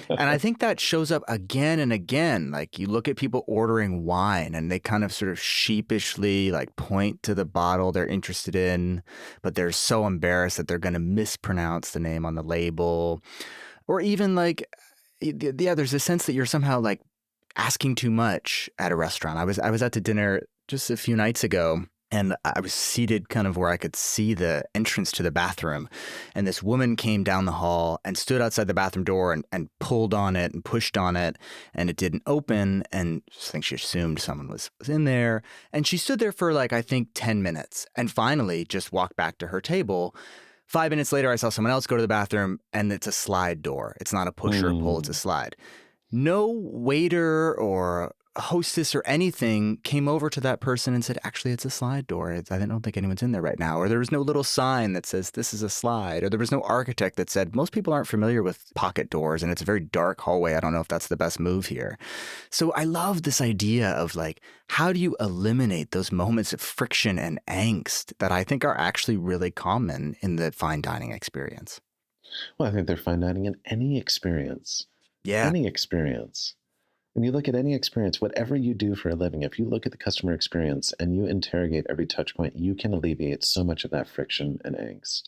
And I think that shows up again and again. Like you look at people ordering wine and they kind of sort of sheepishly like point to the bottle they're interested in, but they're so embarrassed that they're going to mispronounce the name on the label. Or even like, yeah, there's a sense that you're somehow like asking too much at a restaurant. I was out to dinner just a few nights ago, and I was seated kind of where I could see the entrance to the bathroom. And this woman came down the hall and stood outside the bathroom door and pulled on it and pushed on it, and it didn't open. And I think she assumed someone was in there. And she stood there for like, I think 10 minutes and finally just walked back to her table. 5 minutes later, I saw someone else go to the bathroom, and it's a slide door. It's not a push or a pull, it's a slide. No waiter or hostess or anything came over to that person and said, actually, it's a slide door. I don't think anyone's in there right now. Or there was no little sign that says this is a slide. Or there was no architect that said, most people aren't familiar with pocket doors and it's a very dark hallway. I don't know if that's the best move here. So I love this idea of like, how do you eliminate those moments of friction and angst that I think are actually really common in the fine dining experience? Well, I think they're fine dining in any experience. Yeah. Any experience. When you look at any experience, whatever you do for a living, if you look at the customer experience and you interrogate every touch point, you can alleviate so much of that friction and angst,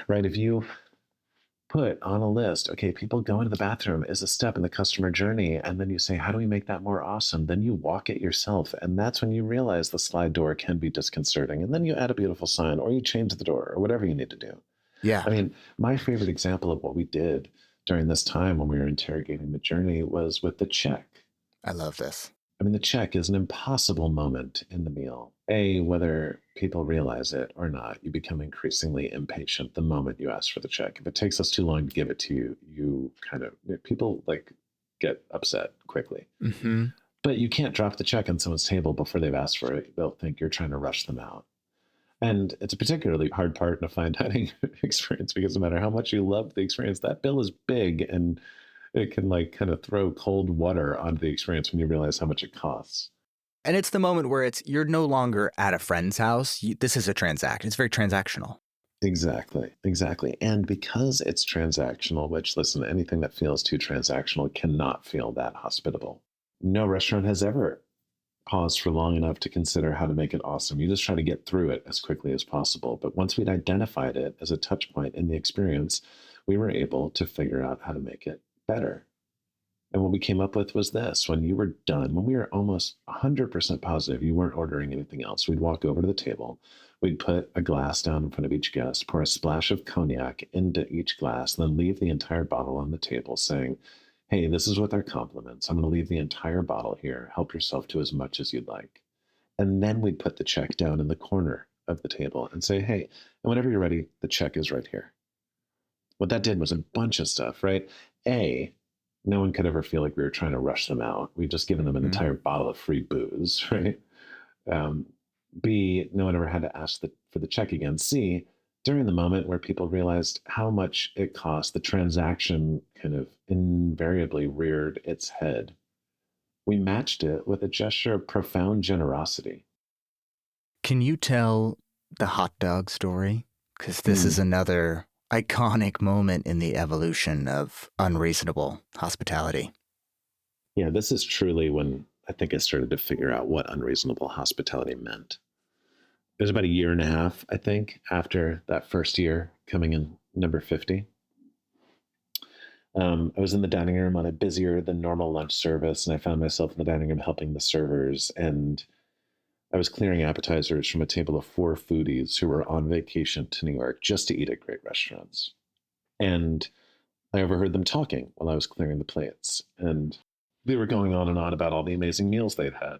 right? If you put on a list, okay, people go into the bathroom is a step in the customer journey, and then you say, how do we make that more awesome? Then you walk it yourself, and that's when you realize the slide door can be disconcerting, and then you add a beautiful sign, or you change the door, or whatever you need to do. Yeah. I mean, my favorite example of what we did during this time when we were interrogating the journey was with the check. I love this. I mean, the check is an impossible moment in the meal. Whether people realize it or not, you become increasingly impatient the moment you ask for the check. If it takes us too long to give it to you, people like get upset quickly. Mm-hmm. But you can't drop the check on someone's table before they've asked for it. They'll think you're trying to rush them out. And it's a particularly hard part in a fine dining experience because no matter how much you love the experience, that bill is big and it can like kind of throw cold water onto the experience when you realize how much it costs. And it's the moment where you're no longer at a friend's house. This is a transaction. It's very transactional. Exactly. And because it's transactional, which, listen, anything that feels too transactional cannot feel that hospitable. No restaurant has ever paused for long enough to consider how to make it awesome. You just try to get through it as quickly as possible. But once we'd identified it as a touch point in the experience, we were able to figure out how to make it better. And what we came up with was this. When you were done, when we were almost 100% positive you weren't ordering anything else, we'd walk over to the table, we'd put a glass down in front of each guest, pour a splash of cognac into each glass, then leave the entire bottle on the table saying, hey, this is with our compliments. I'm going to leave the entire bottle here. Help yourself to as much as you'd like. And then we'd put the check down in the corner of the table and say, hey, and whenever you're ready, the check is right here. What that did was a bunch of stuff, right? No one could ever feel like we were trying to rush them out. We've just given them an entire bottle of free booze, right? B, no one ever had to ask for the check again. C, during the moment where people realized how much it cost, the transaction kind of invariably reared its head. We matched it with a gesture of profound generosity. Can you tell the hot dog story? Because this is another iconic moment in the evolution of unreasonable hospitality. Yeah, this is truly when I think I started to figure out what unreasonable hospitality meant. It was about a year and a half, I think, after that first year coming in number 50. I was in the dining room on a busier than normal lunch service, and I found myself in the dining room helping the servers, and I was clearing appetizers from a table of 4 foodies who were on vacation to New York just to eat at great restaurants. And I overheard them talking while I was clearing the plates. And they were going on and on about all the amazing meals they'd had.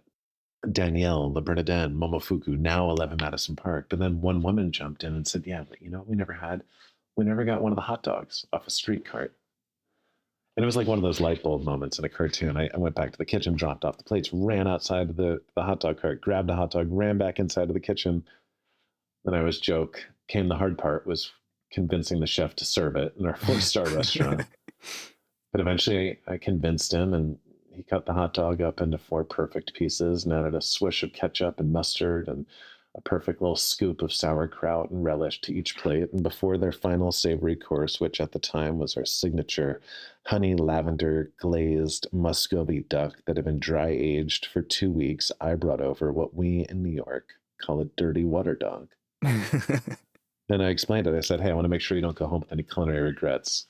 Danielle, Le Bernardin, Momofuku, now 11 Madison Park. But then one woman jumped in and said, yeah, but you know what we never had? We never got one of the hot dogs off a street cart. And it was like one of those light bulb moments in a cartoon. I went back to the kitchen, dropped off the plates, ran outside of the hot dog cart, grabbed a hot dog, ran back inside of the kitchen. Then I always joke, came the hard part, was convincing the chef to serve it in our 4-star restaurant. But eventually I convinced him, and he cut the hot dog up into 4 perfect pieces and added a swish of ketchup and mustard and a perfect little scoop of sauerkraut and relish to each plate. And before their final savory course, which at the time was our signature honey lavender glazed Muscovy duck that had been dry aged for 2 weeks, I brought over what we in New York call a dirty water dog. Then I explained it. I said, hey, I want to make sure you don't go home with any culinary regrets.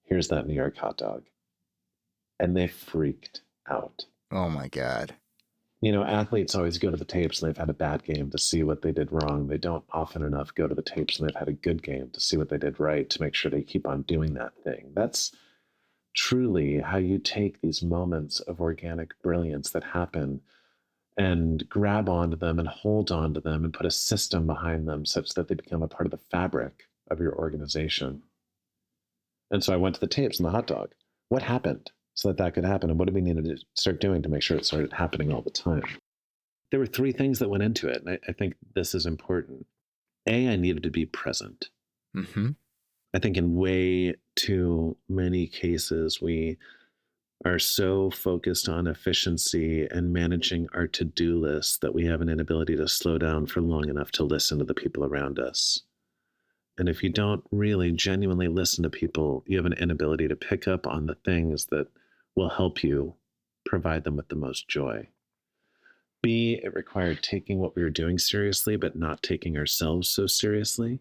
Here's that New York hot dog. And they freaked out. Oh my God. You know, athletes always go to the tapes and they've had a bad game to see what they did wrong. They don't often enough go to the tapes and they've had a good game to see what they did right, to make sure they keep on doing that thing. That's truly how you take these moments of organic brilliance that happen and grab onto them and hold onto them and put a system behind them such that they become a part of the fabric of your organization. And so I went to the tapes and the hot dog. What happened so that could happen? And what did we need to start doing to make sure it started happening all the time? There were 3 things that went into it. And I think this is important. I needed to be present. Mm-hmm. I think in way too many cases, we are so focused on efficiency and managing our to-do list that we have an inability to slow down for long enough to listen to the people around us. And if you don't really genuinely listen to people, you have an inability to pick up on the things that will help you provide them with the most joy. B, it required taking what we were doing seriously, but not taking ourselves so seriously,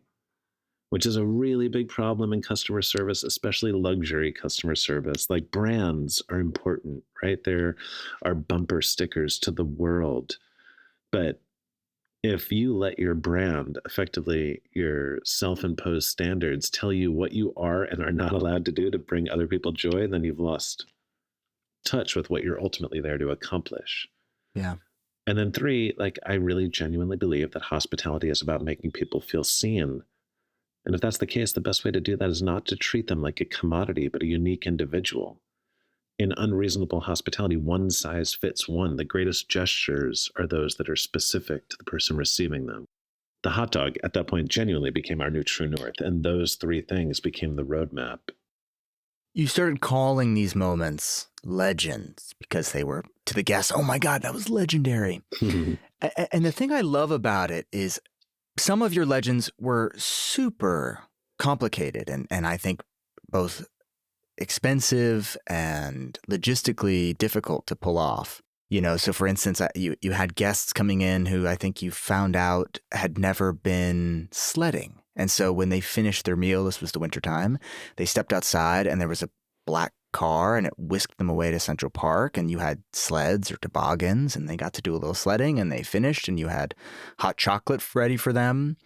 which is a really big problem in customer service, especially luxury customer service. Like, brands are important, right? There are bumper stickers to the world. But if you let your brand, effectively your self-imposed standards, tell you what you are and are not allowed to do to bring other people joy, then you've lost touch with what you're ultimately there to accomplish. Yeah. And then 3, like, I really genuinely believe that hospitality is about making people feel seen. And if that's the case, the best way to do that is not to treat them like a commodity, but a unique individual. In unreasonable hospitality, one size fits one. The greatest gestures are those that are specific to the person receiving them. The hot dog at that point genuinely became our new true north, and those 3 things became the roadmap. You started calling these moments legends because they were, to the guests, oh my God, that was legendary. And the thing I love about it is some of your legends were super complicated and I think both expensive and logistically difficult to pull off. So for instance, you had guests coming in who I think you found out had never been sledding. And so when they finished their meal, this was the wintertime, they stepped outside and there was a black car and it whisked them away to Central Park and you had sleds or toboggans and they got to do a little sledding and they finished and you had hot chocolate ready for them.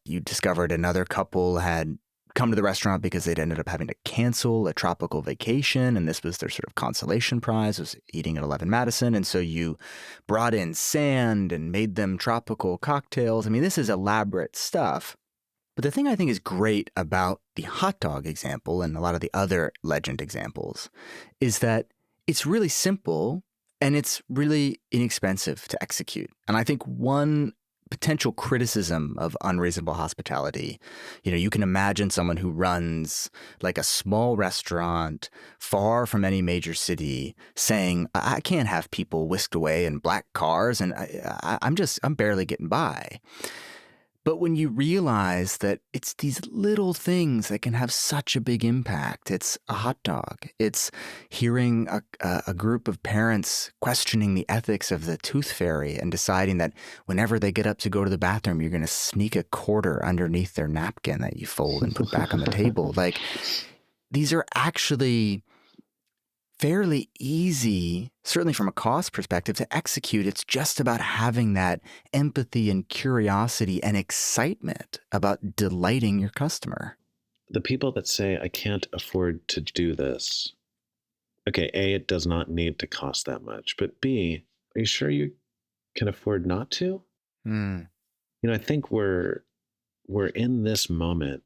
You discovered another couple had come to the restaurant because they'd ended up having to cancel a tropical vacation. And this was their sort of consolation prize, was eating at 11 Madison. And so you brought in sand and made them tropical cocktails. I mean, this is elaborate stuff. But the thing I think is great about the hot dog example and a lot of the other legend examples is that it's really simple and it's really inexpensive to execute. And I think one potential criticism of unreasonable hospitality, you can imagine someone who runs like a small restaurant far from any major city saying, I can't have people whisked away in black cars and I'm barely getting by. But when you realize that it's these little things that can have such a big impact, it's a hot dog, it's hearing a group of parents questioning the ethics of the tooth fairy and deciding that whenever they get up to go to the bathroom, you're going to sneak a quarter underneath their napkin that you fold and put back on the table. Like, these are actually fairly easy, certainly from a cost perspective, to execute. It's just about having that empathy and curiosity and excitement about delighting your customer. The people that say, I can't afford to do this, okay, A, it does not need to cost that much, but B, are you sure you can afford not to? I think we're in this moment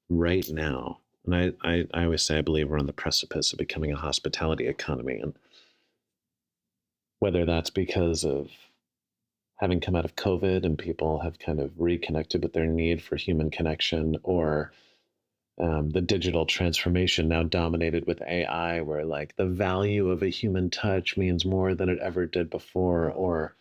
right now. And I always say I believe we're on the precipice of becoming a hospitality economy. And whether that's because of having come out of COVID and people have kind of reconnected with their need for human connection, or the digital transformation now dominated with AI, where like the value of a human touch means more than it ever did before, or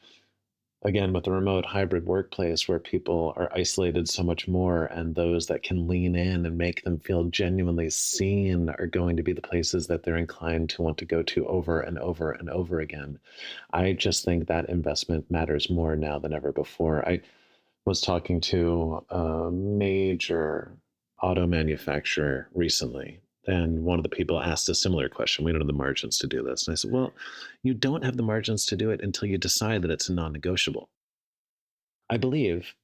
again, with the remote hybrid workplace where people are isolated so much more, and those that can lean in and make them feel genuinely seen are going to be the places that they're inclined to want to go to over and over and over again. I just think that investment matters more now than ever before. I was talking to a major auto manufacturer recently, and one of the people asked a similar question. We don't have the margins to do this. And I said, well, you don't have the margins to do it until you decide that it's a non-negotiable. I believe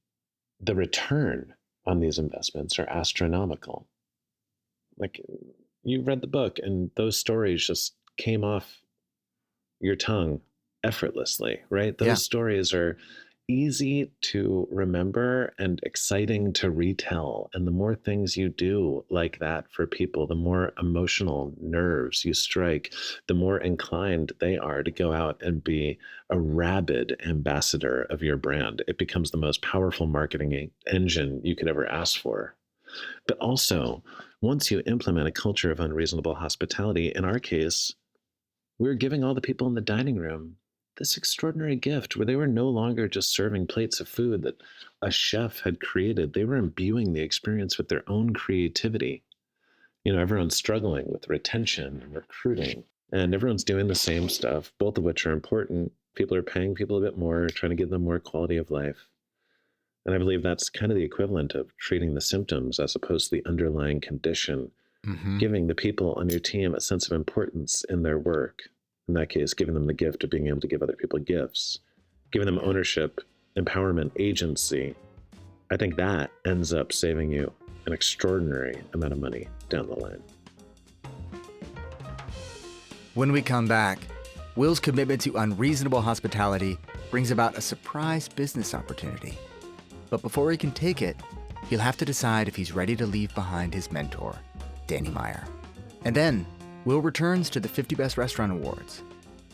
the return on these investments are astronomical. Like, you read the book and those stories just came off your tongue effortlessly, right? Those stories are easy to remember and exciting to retell. And the more things you do like that for people, the more emotional nerves you strike, the more inclined they are to go out and be a rabid ambassador of your brand. It becomes the most powerful marketing engine you could ever ask for. But also, once you implement a culture of unreasonable hospitality, in our case, we were giving all the people in the dining room this extraordinary gift where they were no longer just serving plates of food that a chef had created. They were imbuing the experience with their own creativity. Everyone's struggling with retention and recruiting, and everyone's doing the same stuff, both of which are important. People are paying people a bit more, trying to give them more quality of life. And I believe that's kind of the equivalent of treating the symptoms as opposed to the underlying condition, giving the people on your team a sense of importance in their work. In that case, giving them the gift of being able to give other people gifts, giving them ownership, empowerment, agency. I think that ends up saving you an extraordinary amount of money down the line. When we come back, Will's commitment to unreasonable hospitality brings about a surprise business opportunity. But before he can take it, he'll have to decide if he's ready to leave behind his mentor, Danny Meyer. And then, Will returns to the 50 Best Restaurant Awards.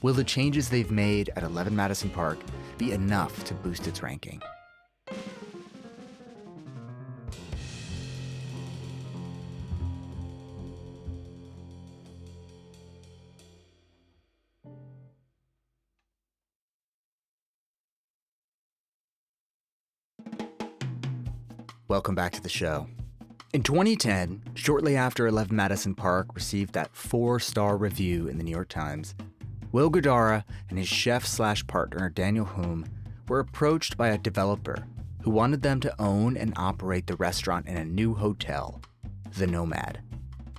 Will the changes they've made at 11 Madison Park be enough to boost its ranking? Welcome back to the show. In 2010, shortly after 11 Madison Park received that 4-star review in the New York Times, Will Guidara and his chef/partner Daniel Hume were approached by a developer who wanted them to own and operate the restaurant in a new hotel, the Nomad.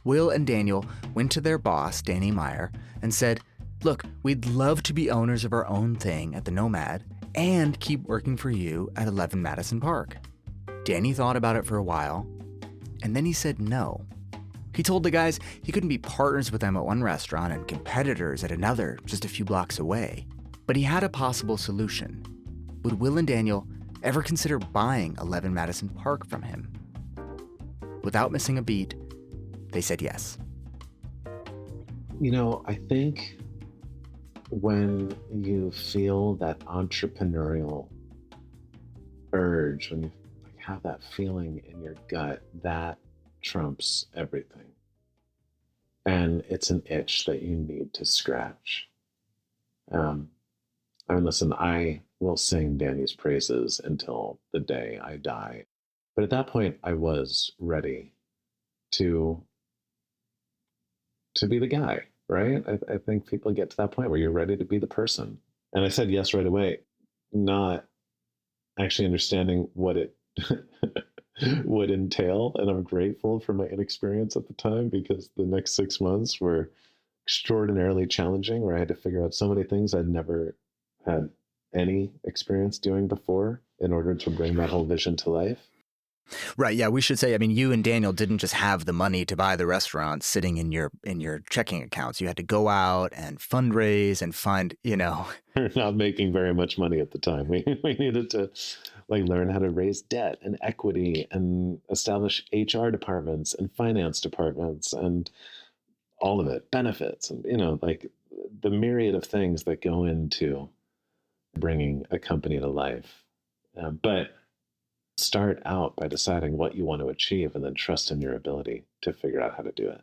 Will and Daniel went to their boss, Danny Meyer, and said, "Look, we'd love to be owners of our own thing at the Nomad and keep working for you at 11 Madison Park." Danny thought about it for a while, and then he said no. He told the guys he couldn't be partners with them at one restaurant and competitors at another just a few blocks away. But he had a possible solution. Would Will and Daniel ever consider buying 11 Madison Park from him? Without missing a beat, they said yes. I think when you feel that entrepreneurial urge, when you have that feeling in your gut, that trumps everything. And it's an itch that you need to scratch. Listen, I will sing Danny's praises until the day I die. But at that point, I was ready to be the guy, right? I think people get to that point where you're ready to be the person. And I said yes right away, not actually understanding what it would entail. And I'm grateful for my inexperience at the time, because the next 6 months were extraordinarily challenging, where I had to figure out so many things I'd never had any experience doing before in order to bring that whole vision to life. Right. Yeah, we should say, you and Daniel didn't just have the money to buy the restaurant sitting in your checking accounts. You had to go out and fundraise and find, We're not making very much money at the time. We needed to learn how to raise debt and equity and establish HR departments and finance departments and all of it, benefits, and the myriad of things that go into bringing a company to life. But start out by deciding what you want to achieve and then trust in your ability to figure out how to do it.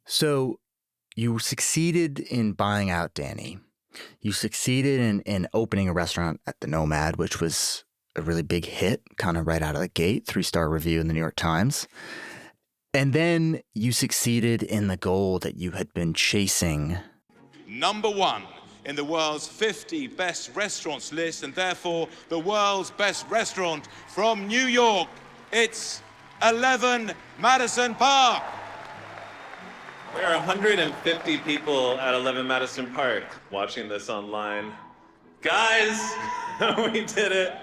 So you succeeded in buying out Danny. You succeeded in opening a restaurant at the Nomad, which was a really big hit, kind of right out of the gate, 3-star review in the New York Times. And then you succeeded in the goal that you had been chasing. Number 1 in the world's 50 best restaurants list, and therefore the world's best restaurant from New York. It's 11 Madison Park. There are 150 people at 11 Madison Park watching this online. Guys, we did it.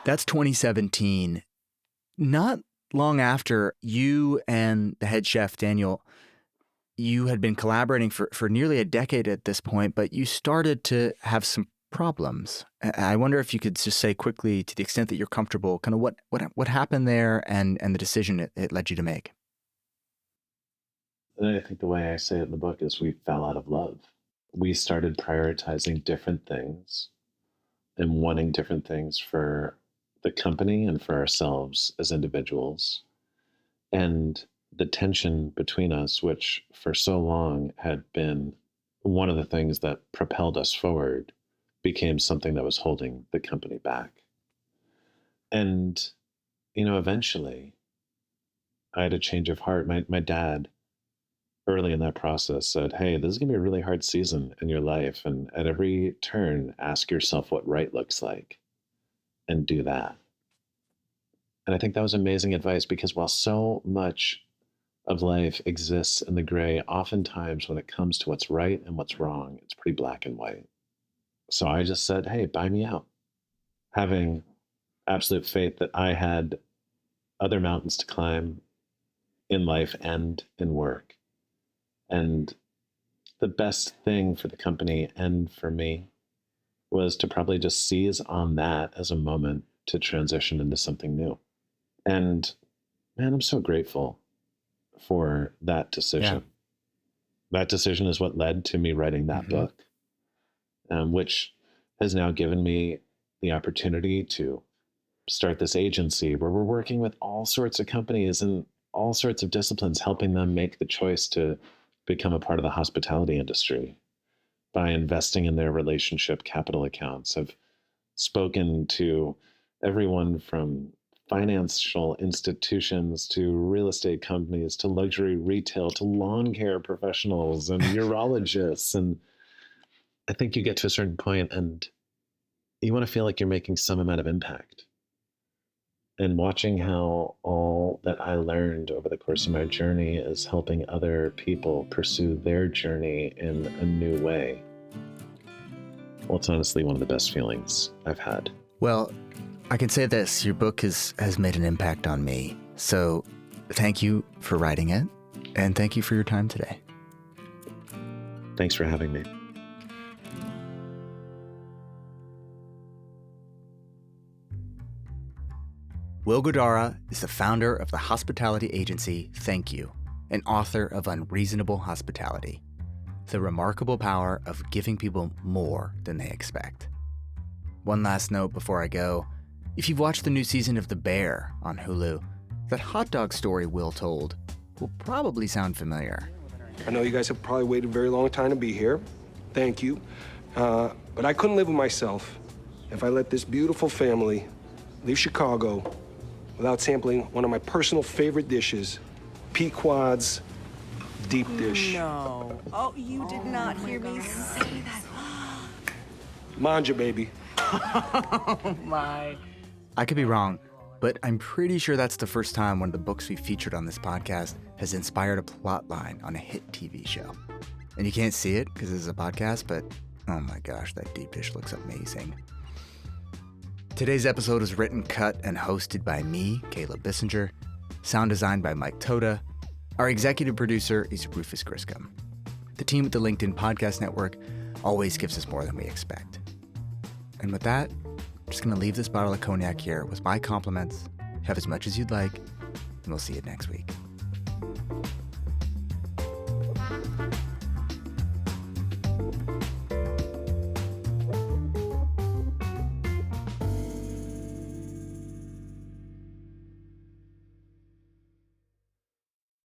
That's 2017. Not long after, you and the head chef, Daniel, you had been collaborating for nearly a decade at this point, but you started to have some problems. I wonder if you could just say quickly, to the extent that you're comfortable, kind of what happened there and the decision it led you to make. And I think the way I say it in the book is we fell out of love. We started prioritizing different things and wanting different things for the company and for ourselves as individuals. And the tension between us, which for so long had been one of the things that propelled us forward, became something that was holding the company back. And, eventually I had a change of heart. My dad, early in that process, said, "Hey, this is going to be a really hard season in your life. And at every turn, ask yourself what right looks like and do that." And I think that was amazing advice, because while so much of life exists in the gray, oftentimes when it comes to what's right and what's wrong, it's pretty black and white. So I just said, "Hey, buy me out," having absolute faith that I had other mountains to climb in life and in work. And the best thing for the company and for me was to probably just seize on that as a moment to transition into something new. And man, I'm so grateful for that decision. That decision is what led to me writing that book, which has now given me the opportunity to start this agency where we're working with all sorts of companies and all sorts of disciplines, helping them make the choice to become a part of the hospitality industry by investing in their relationship capital accounts. I've spoken to everyone from financial institutions to real estate companies to luxury retail to lawn care professionals and urologists. And I think you get to a certain point and you want to feel like you're making some amount of impact. And watching how all that I learned over the course of my journey is helping other people pursue their journey in a new way. Well, it's honestly one of the best feelings I've had. Well, I can say this, your book has made an impact on me. So thank you for writing it, and thank you for your time today. Thanks for having me. Will Guidara is the founder of the hospitality agency Thank You, and author of Unreasonable Hospitality, the remarkable power of giving people more than they expect. One last note before I go. If you've watched the new season of The Bear on Hulu, that hot dog story Will told will probably sound familiar. I know you guys have probably waited a very long time to be here. Thank you. But I couldn't live with myself if I let this beautiful family leave Chicago without sampling one of my personal favorite dishes, Pequod's deep dish. No. Oh, you did not hear me say that. Manja, baby. Oh, my. I could be wrong, but I'm pretty sure that's the first time one of the books we featured on this podcast has inspired a plot line on a hit TV show. And you can't see it because this is a podcast, but oh my gosh, that deep dish looks amazing. Today's episode was written, cut, and hosted by me, Caleb Bissinger. Sound designed by Mike Toda. Our executive producer is Rufus Griscom. The team at the LinkedIn Podcast Network always gives us more than we expect. And with that, I'm just going to leave this bottle of cognac here with my compliments. Have as much as you'd like, and we'll see you next week.